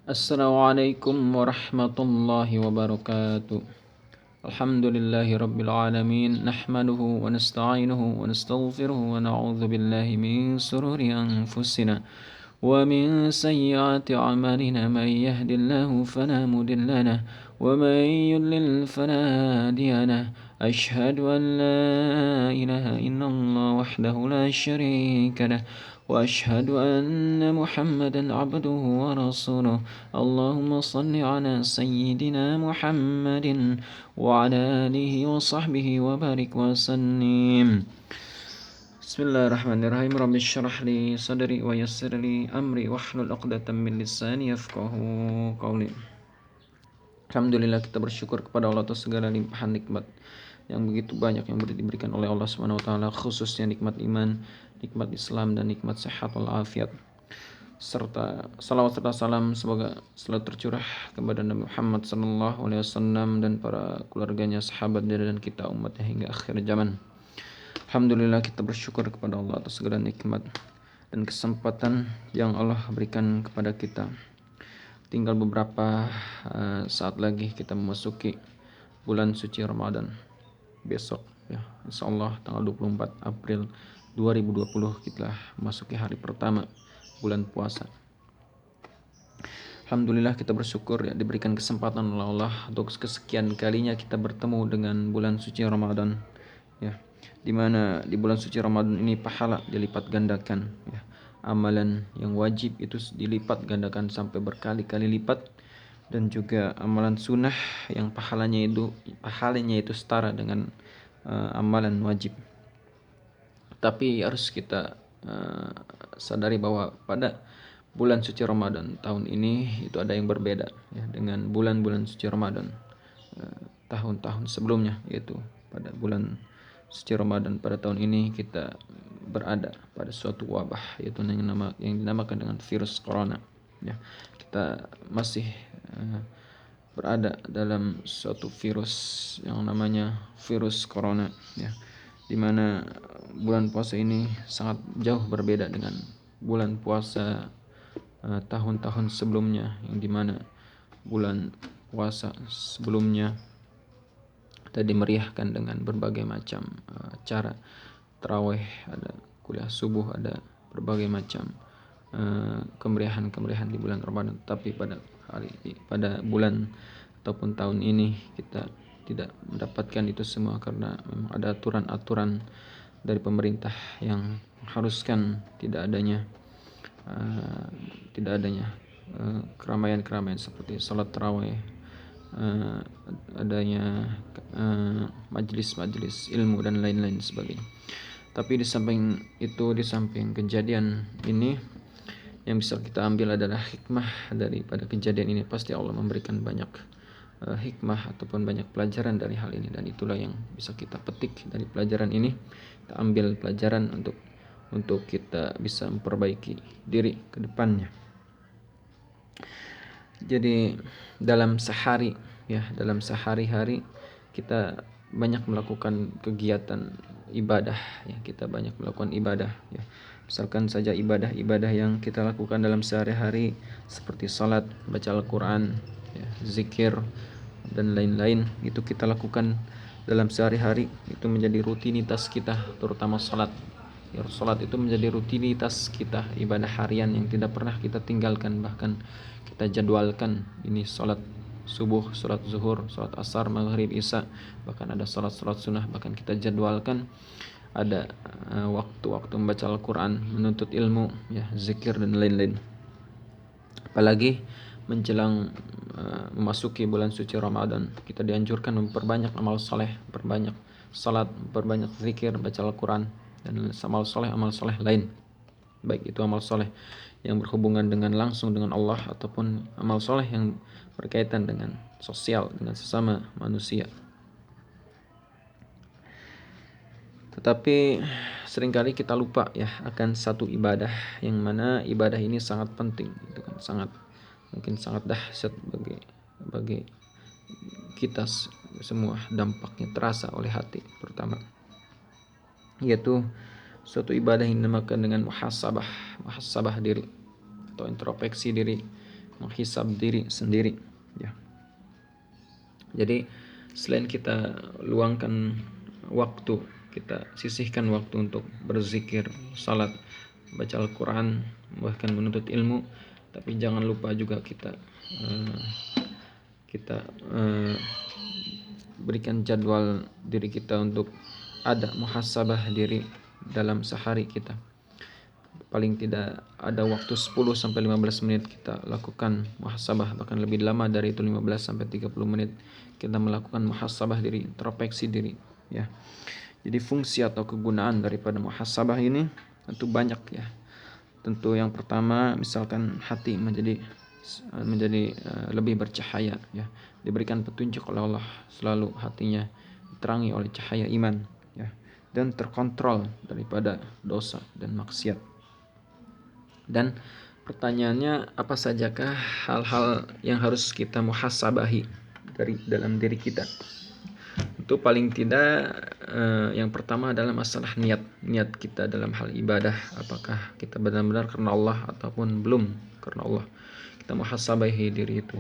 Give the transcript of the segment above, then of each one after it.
Assalamualaikum warahmatullahi wabarakatuh. Alhamdulillahi rabbil alamin. Nahmaduhu wa nasta'inuhu wa nastaghfiruhu wa na'udzu billahi min sururi anfusina wa min sayyiati a'malina. Man yahdihillahu fala mudilla lahu wa man yudlil fala hadiya lahu. Asyhadu an la ilaha illallah wahdahu la syarika lahu وأشهد أن محمدا عبده ورسوله. اللهم صل على سيدنا محمد وعلى آله وصحبه وبارك وسلم. بسم الله الرحمن الرحيم. رب اشرح لي صدري ويسر لي أمري واحلل عقدة من لساني يفقهوا قولي. Alhamdulillah, kita bersyukur kepada Allah atas segala limpahan nikmat yang begitu banyak yang diberikan oleh Allah Subhanahu wa taala, khususnya nikmat iman, nikmat Islam dan nikmat sehat walafiat. Serta salawat serta salam semoga selalu tercurah kepada Nabi Muhammad sallallahu alaihi wasallam dan para keluarganya, sahabatnya dan kita umatnya hingga akhir zaman. Alhamdulillah, kita bersyukur kepada Allah atas segala nikmat dan kesempatan yang Allah berikan kepada kita. Tinggal beberapa saat lagi kita memasuki bulan suci Ramadan. Besok ya, insyaallah tanggal 24 April 2020 kita memasuki hari pertama bulan puasa. Alhamdulillah, kita bersyukur ya diberikan kesempatan oleh Allah untuk kesekian kalinya kita bertemu dengan bulan suci Ramadan ya. Di mana di bulan suci Ramadan ini pahala dilipat gandakan ya. Amalan yang wajib itu dilipat gandakan sampai berkali-kali lipat, dan juga amalan sunnah yang pahalanya itu setara dengan amalan wajib. Tapi harus kita sadari bahwa pada bulan suci Ramadan tahun ini itu ada yang berbeda ya dengan bulan-bulan suci Ramadan tahun-tahun sebelumnya, yaitu pada bulan suci Ramadan pada tahun ini kita berada pada suatu wabah, yaitu yang dinamakan dengan virus corona ya. Kita masih berada dalam suatu virus yang namanya virus corona ya, dimana bulan puasa ini sangat jauh berbeda dengan bulan puasa tahun-tahun sebelumnya, yang dimana bulan puasa sebelumnya tadi meriahkan dengan berbagai macam cara tarawih, ada kuliah subuh, ada berbagai macam kemeriahan di bulan Ramadan. Tapi pada bulan ataupun tahun ini kita tidak mendapatkan itu semua, karena memang ada aturan-aturan dari pemerintah yang mengharuskan tidak adanya keramaian-keramaian seperti salat tarawih, adanya majelis-majelis ilmu dan lain-lain sebagainya. Tapi di samping kejadian ini, yang bisa kita ambil adalah hikmah daripada kejadian ini. Pasti Allah memberikan banyak hikmah ataupun banyak pelajaran dari hal ini, dan itulah yang bisa kita petik dari pelajaran ini. Kita ambil pelajaran untuk kita bisa memperbaiki diri ke depannya. Jadi dalam sehari-hari kita banyak melakukan kegiatan ibadah ya, kita banyak melakukan ibadah ya. Misalkan saja ibadah-ibadah yang kita lakukan dalam sehari-hari seperti salat, baca Al-Qur'an ya, zikir dan lain-lain, itu kita lakukan dalam sehari-hari, itu menjadi rutinitas kita, terutama salat. Ya, salat itu menjadi rutinitas kita, ibadah harian yang tidak pernah kita tinggalkan, bahkan kita jadwalkan. Ini salat subuh, salat zuhur, salat asar, maghrib, isya, bahkan ada salat-salat sunnah, bahkan kita jadwalkan ada waktu-waktu membaca Al-Quran, menuntut ilmu ya, zikir dan lain-lain. Apalagi menjelang memasuki bulan suci Ramadan, kita dianjurkan memperbanyak amal soleh, memperbanyak salat, memperbanyak zikir, baca Al-Quran dan amal soleh lain, baik itu amal soleh yang berhubungan dengan langsung dengan Allah ataupun amal soleh yang berkaitan dengan sosial, dengan sesama manusia. Tetapi seringkali kita lupa ya akan satu ibadah, yang mana ibadah ini sangat penting, itu kan sangat dahsyat bagi kita semua, dampaknya terasa oleh hati pertama, yaitu suatu ibadah yang dinamakan dengan muhasabah diri atau introspeksi diri menghisab diri sendiri, ya. Jadi selain kita luangkan waktu, kita sisihkan waktu untuk berzikir, salat, baca Al-Quran, bahkan menuntut ilmu, tapi jangan lupa juga kita berikan jadwal diri kita untuk ada muhasabah diri dalam sehari kita. Paling tidak ada waktu 10-15 menit kita lakukan muhasabah, bahkan lebih lama dari itu 15-30 menit kita melakukan muhasabah diri, introspeksi diri, ya. Jadi fungsi atau kegunaan daripada muhasabah ini tentu banyak, ya. Tentu yang pertama, misalkan hati menjadi lebih bercahaya, ya. Diberikan petunjuk oleh Allah, selalu hatinya diterangi oleh cahaya iman, ya, dan terkontrol daripada dosa dan maksiat. Dan pertanyaannya, apa sajakah hal-hal yang harus kita muhasabahi dari dalam diri kita? Itu paling tidak yang pertama adalah masalah niat kita dalam hal ibadah, apakah kita benar-benar karena Allah ataupun belum karena Allah. Kita muhasabahi diri itu.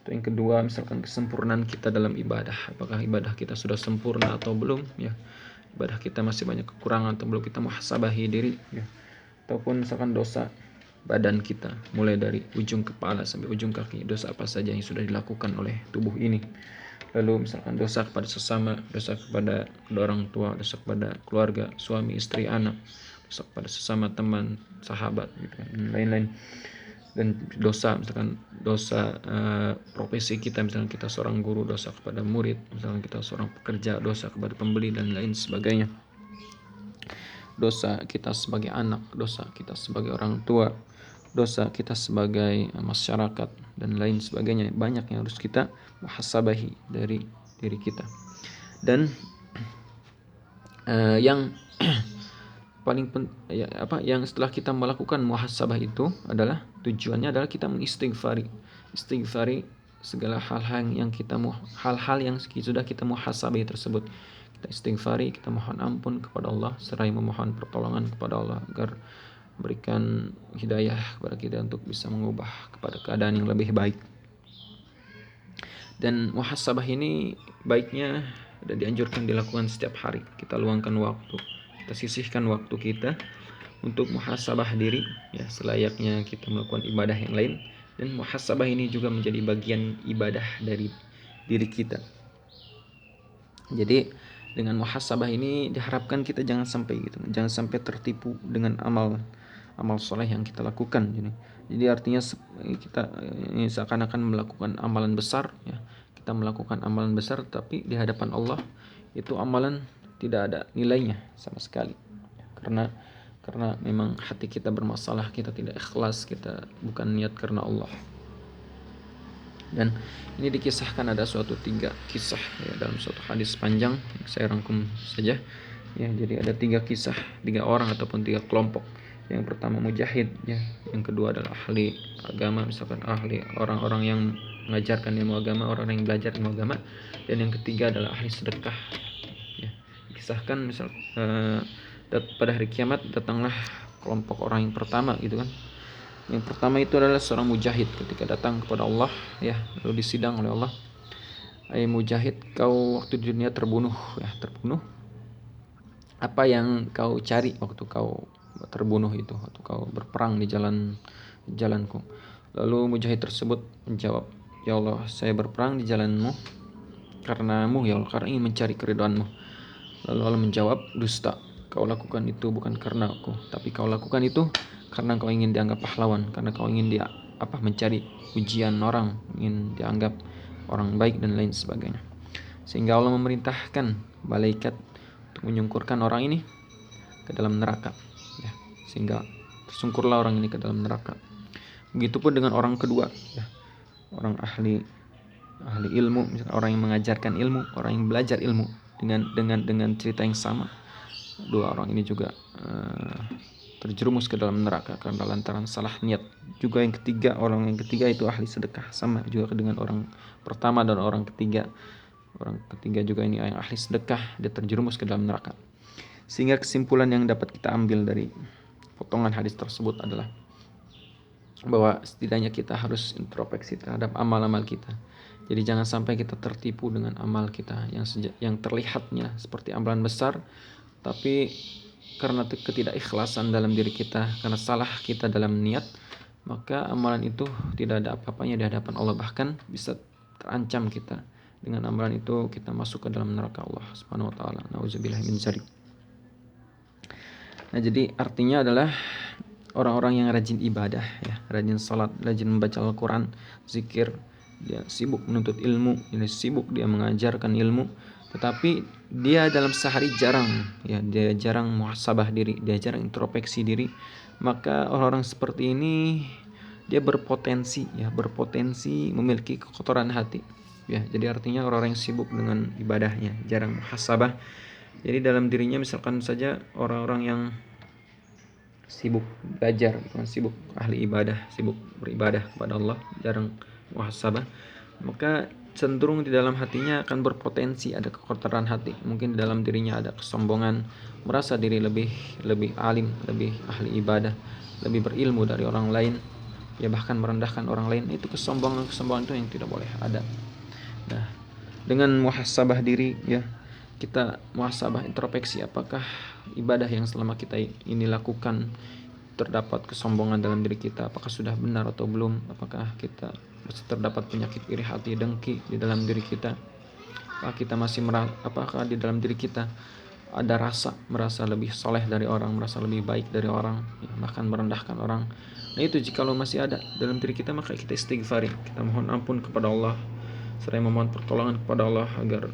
Yang kedua, misalkan kesempurnaan kita dalam ibadah, apakah ibadah kita sudah sempurna atau belum, ya. Ibadah kita masih banyak kekurangan atau belum, kita muhasabahi diri, ya. Ataupun misalkan dosa badan kita, mulai dari ujung kepala sampai ujung kaki, dosa apa saja yang sudah dilakukan oleh tubuh ini. Lalu misalkan dosa kepada sesama, dosa kepada kedua orang tua, dosa kepada keluarga, suami, istri, anak, dosa kepada sesama teman, sahabat, gitu kan, dan lain-lain. Dan dosa, misalkan dosa profesi kita, misalkan kita seorang guru, dosa kepada murid, misalkan kita seorang pekerja, dosa kepada pembeli, dan lain sebagainya. Dosa kita sebagai anak, dosa kita sebagai orang tua, dosa kita sebagai masyarakat, dan lain sebagainya. Banyak yang harus kita muhasabahi dari diri kita. Dan yang paling yang setelah kita melakukan muhasabah itu adalah tujuannya adalah kita mengistighfari segala hal-hal yang sudah kita muhasabahi tersebut. Kita istighfari, kita mohon ampun kepada Allah, seraya memohon pertolongan kepada Allah agar berikan hidayah kepada kita untuk bisa mengubah kepada keadaan yang lebih baik. Dan muhasabah ini baiknya dan dianjurkan dilakukan setiap hari. Kita luangkan waktu, kita sisihkan waktu kita untuk muhasabah diri, ya, selayaknya kita melakukan ibadah yang lain. Dan muhasabah ini juga menjadi bagian ibadah dari diri kita. Jadi dengan muhasabah ini diharapkan kita jangan sampai tertipu dengan amal soleh yang kita lakukan. Jadi artinya kita ini seakan-akan melakukan amalan besar, ya. Kita melakukan amalan besar, tapi di hadapan Allah itu amalan tidak ada nilainya sama sekali, karena memang hati kita bermasalah, kita tidak ikhlas, kita bukan niat karena Allah. Dan ini dikisahkan ada suatu 3 kisah, ya, dalam suatu hadis panjang yang saya rangkum saja, ya. Jadi ada 3 kisah, 3 orang ataupun 3 kelompok. Yang pertama mujahid, ya. Yang kedua adalah ahli agama, misalkan orang-orang yang mengajarkan ilmu agama, orang yang belajar ilmu agama. Dan yang ketiga adalah ahli sedekah, ya. Dikisahkan misal pada hari kiamat datanglah kelompok orang yang pertama, gitu kan. Yang pertama itu adalah seorang mujahid ketika datang kepada Allah, ya, lalu disidang oleh Allah. Mujahid, kau waktu di dunia terbunuh. Apa yang kau cari waktu kau terbunuh itu, waktu kau berperang di jalanku? Lalu mujahid tersebut menjawab, ya Allah, saya berperang di jalanmu karenamu, ya Allah, karena ingin mencari keridhaanmu. Lalu Allah menjawab, dusta, kau lakukan itu bukan karena aku, tapi kau lakukan itu karena kau ingin dianggap pahlawan, karena kau ingin mencari pujian orang, ingin dianggap orang baik dan lain sebagainya. Sehingga Allah memerintahkan malaikat untuk menyungkurkan orang ini ke dalam neraka, ya. Sehingga tersungkurlah orang ini ke dalam neraka. Begitupun dengan orang kedua, ya, orang ahli ilmu, misalnya orang yang mengajarkan ilmu, orang yang belajar ilmu, dengan cerita yang sama. 2 orang ini juga terjerumus ke dalam neraka karena lantaran salah niat. Juga orang yang ketiga itu ahli sedekah, sama juga dengan orang pertama dan orang ketiga. Orang ketiga juga ini yang ahli sedekah, dia terjerumus ke dalam neraka. Sehingga kesimpulan yang dapat kita ambil dari potongan hadis tersebut adalah bahwa setidaknya kita harus introspeksi terhadap amal-amal kita. Jadi jangan sampai kita tertipu dengan amal kita yang terlihatnya seperti amalan besar, tapi karena ketidakikhlasan dalam diri kita, karena salah kita dalam niat, maka amalan itu tidak ada apa-apanya di hadapan Allah, bahkan bisa terancam kita. Dengan amalan itu kita masuk ke dalam neraka Allah Subhanahu wa taala. Nauzubillahi min dzalik. Nah, jadi artinya adalah orang-orang yang rajin ibadah ya, rajin salat, rajin membaca Al-Qur'an, zikir, dia sibuk menuntut ilmu, dia sibuk dia mengajarkan ilmu, tetapi dia dalam sehari jarang ya, dia jarang muhasabah diri, dia jarang introspeksi diri, maka orang-orang seperti ini dia berpotensi memiliki kekotoran hati ya. Jadi artinya orang-orang yang sibuk dengan ibadahnya, jarang muhasabah. Jadi dalam dirinya misalkan saja orang-orang yang sibuk belajar, sibuk ahli ibadah, sibuk beribadah kepada Allah, jarang muhasabah, maka cenderung di dalam hatinya akan berpotensi ada kekotoran hati. Mungkin di dalam dirinya ada kesombongan, merasa diri lebih alim, lebih ahli ibadah, lebih berilmu dari orang lain, ya bahkan merendahkan orang lain. Itu kesombongan itu yang tidak boleh ada. Nah, dengan muhasabah diri ya, kita muhasabah introspeksi, apakah ibadah yang selama kita ini lakukan terdapat kesombongan dalam diri kita, apakah sudah benar atau belum, apakah kita masih terdapat penyakit iri hati, dengki di dalam diri kita, apakah di dalam diri kita ada merasa lebih soleh dari orang, merasa lebih baik dari orang, bahkan merendahkan orang. Nah itu jikalau masih ada dalam diri kita, maka kita istighfari, kita mohon ampun kepada Allah, seraya memohon pertolongan kepada Allah agar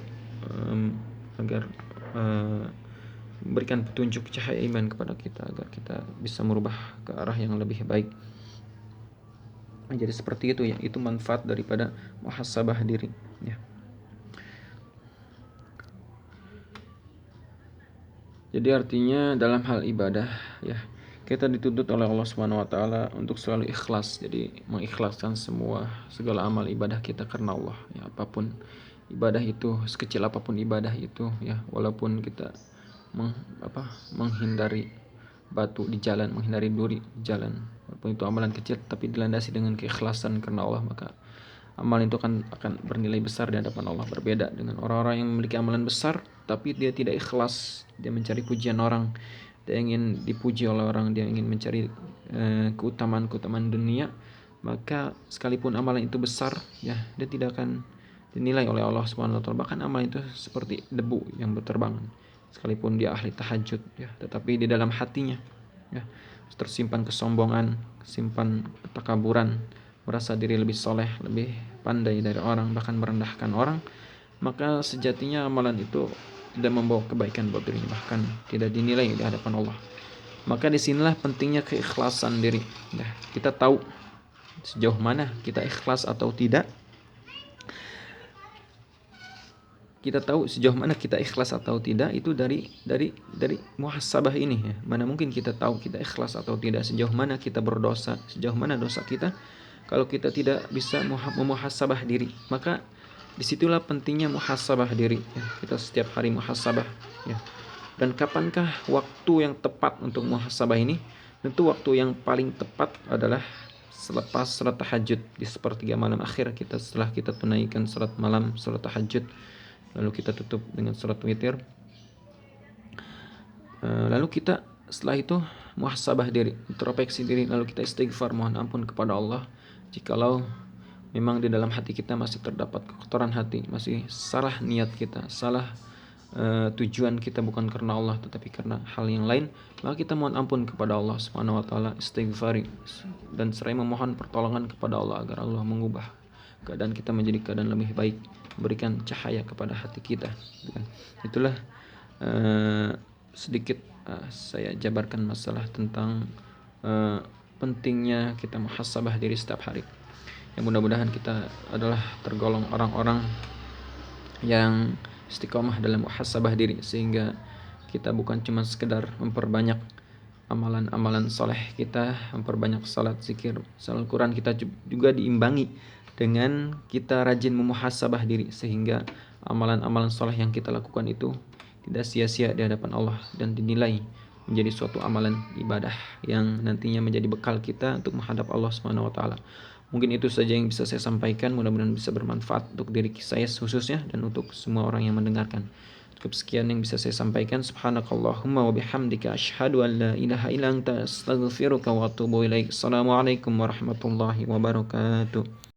berikan petunjuk cahaya iman kepada kita, agar kita bisa merubah ke arah yang lebih baik. Jadi seperti itu ya, itu manfaat daripada muhasabah diri ya. Jadi artinya dalam hal ibadah ya, kita dituntut oleh Allah Subhanahu wa taala untuk selalu ikhlas. Jadi mengikhlaskan segala amal ibadah kita karena Allah ya, apapun ibadah itu, sekecil apapun ibadah itu ya, walaupun kita menghindari batu di jalan, menghindari duri di jalan, walaupun itu amalan kecil tapi dilandasi dengan keikhlasan karena Allah, maka amal itu akan bernilai besar di hadapan Allah. Berbeda dengan orang-orang yang memiliki amalan besar tapi dia tidak ikhlas, dia mencari pujian orang, dia ingin dipuji oleh orang, dia ingin mencari keutamaan dunia, maka sekalipun amalan itu besar ya, dia tidak akan dinilai oleh Allah Subhanahu wa taala. Bahkan amalan itu seperti debu yang berterbangan, sekalipun dia ahli tahajud ya, tetapi di dalam hatinya ya tersimpan kesombongan, simpan ketakaburan, merasa diri lebih soleh, lebih pandai dari orang, bahkan merendahkan orang, maka sejatinya amalan itu tidak membawa kebaikan buat dirinya, bahkan tidak dinilai di hadapan Allah. Maka disinilah pentingnya keikhlasan diri. Nah, kita tahu sejauh mana kita ikhlas atau tidak. Kita tahu sejauh mana kita ikhlas atau tidak itu dari muhasabah ini ya. Mana mungkin kita tahu kita ikhlas atau tidak, sejauh mana kita berdosa, sejauh mana dosa kita, kalau kita tidak bisa memuhasabah diri. Maka disitulah pentingnya muhasabah diri ya. Kita setiap hari muhasabah ya. Dan kapankah waktu yang tepat untuk muhasabah ini? Tentu waktu yang paling tepat adalah selepas salat tahajud, di sepertiga malam akhir kita, setelah kita tunaikan salat malam, salat tahajud, lalu kita tutup dengan salat witir, lalu kita setelah itu muhasabah diri, introspeksi diri, lalu kita istighfar, mohon ampun kepada Allah jikalau memang di dalam hati kita masih terdapat kekotoran hati, masih salah niat kita, salah tujuan kita bukan karena Allah tetapi karena hal yang lain, maka kita mohon ampun kepada Allah Subhanahu wa taala, istighfari, dan seraya memohon pertolongan kepada Allah agar Allah mengubah keadaan kita menjadi keadaan lebih baik, berikan cahaya kepada hati kita. Itulah sedikit saya jabarkan masalah tentang pentingnya kita muhasabah diri setiap hari. Yang mudah-mudahan kita adalah tergolong orang-orang yang istiqomah dalam muhasabah diri, sehingga kita bukan cuma sekedar memperbanyak amalan-amalan soleh kita, memperbanyak salat, zikir, salat Quran, kita juga diimbangi dengan kita rajin memuhasabah diri, sehingga amalan-amalan soleh yang kita lakukan itu tidak sia-sia di hadapan Allah dan dinilai menjadi suatu amalan ibadah yang nantinya menjadi bekal kita untuk menghadap Allah Subhanahu wa taala. Mungkin itu saja yang bisa saya sampaikan, mudah-mudahan bisa bermanfaat untuk diri saya khususnya dan untuk semua orang yang mendengarkan. Cukup sekian yang bisa saya sampaikan. Subhanakallahumma wa bihamdika asyhadu an la ilaha illa anta astaghfiruka wa atubu ilaik. Assalamualaikum warahmatullahi wabarakatuh.